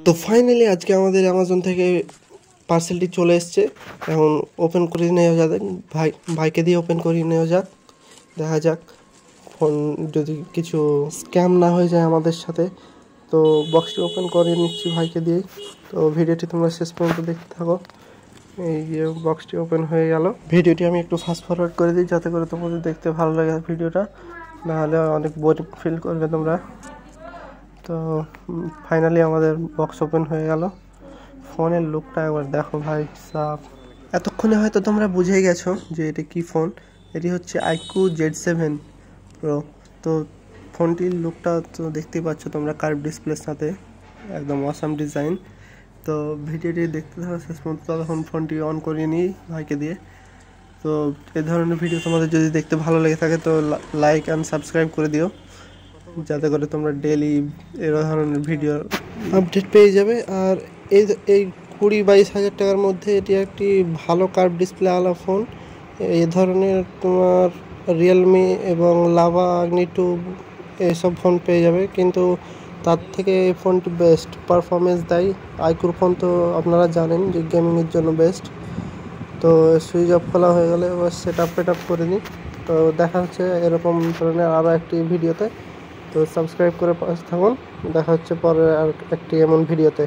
তো ফাইনালি আজকে আমাদের অ্যামাজন থেকে পার্সেলটি চলে এসছে। এখন ওপেন করে নেওয়া যাক, ভাইকে দিয়ে ওপেন করিয়ে নেওয়া যাক। দেখা যাক ফোন যদি কিছু স্ক্যাম না হয়ে যায় আমাদের সাথে। তো বক্সটি ওপেন করে নিচ্ছি ভাইকে দিয়েই। তো ভিডিওটি তোমরা শেষ পর্যন্ত দেখতে থাকো। এই যে বক্সটি ওপেন হয়ে গেল। ভিডিওটি আমি একটু ফাস্ট ফরওয়ার্ড করে দিই যাতে করে তোমাদের দেখতে ভালো লাগে ভিডিওটা, নাহলে অনেক বোরিং ফিল করবে তোমরা। তো ফাইনালি আমাদের বক্স ওপেন হয়ে গেল। ফোনের লুকটা একবার দেখো ভাই সাব। এতক্ষণে হয়তো তোমরা বুঝেই গেছো যে এটি কি ফোন। এটি হচ্ছে আইকিউ Z7 প্রো। তো ফোনটির লুকটা তো দেখতেই পাচ্ছ তোমরা, কার্ভ ডিসপ্লের সাথে একদম অসাম ডিজাইন। তো ভিডিওটি দেখতে থাকো শেষ পর্যন্ত। তখন ফোনটি অন করিয়ে নিই ভাইকে দিয়ে। তো এই ধরনের ভিডিও তোমাদের যদি দেখতে ভালো লেগে থাকে তো লাইক অ্যান্ড সাবস্ক্রাইব করে দিও, যাতে করে তোমরা ডেইলি এর ধরনের ভিডিও আপডেট পেয়ে যাবে। আর এই এই 20-22 হাজার টাকার মধ্যে এটি একটি ভালো কার্ভ ডিসপ্লেওয়ালা ফোন। এই ধরনের তোমার রিয়েলমি এবং লাভা, আগ্নি 2 এইসব ফোন পেয়ে যাবে, কিন্তু তার থেকে এই ফোনটি বেস্ট পারফরমেন্স দেয়। আইকিউর ফোন তো আপনারা জানেন যে গেমিংয়ের জন্য বেস্ট। তো সুইচ অফ খোলা হয়ে গেলে এবার সেট আপ করে নিই। তো দেখা হচ্ছে এরকম ধরনের আরও একটি ভিডিওতে। তো সাবস্ক্রাইব করে পাশে থাকুন। দেখা হচ্ছে পরে আর একটি এমন ভিডিওতে।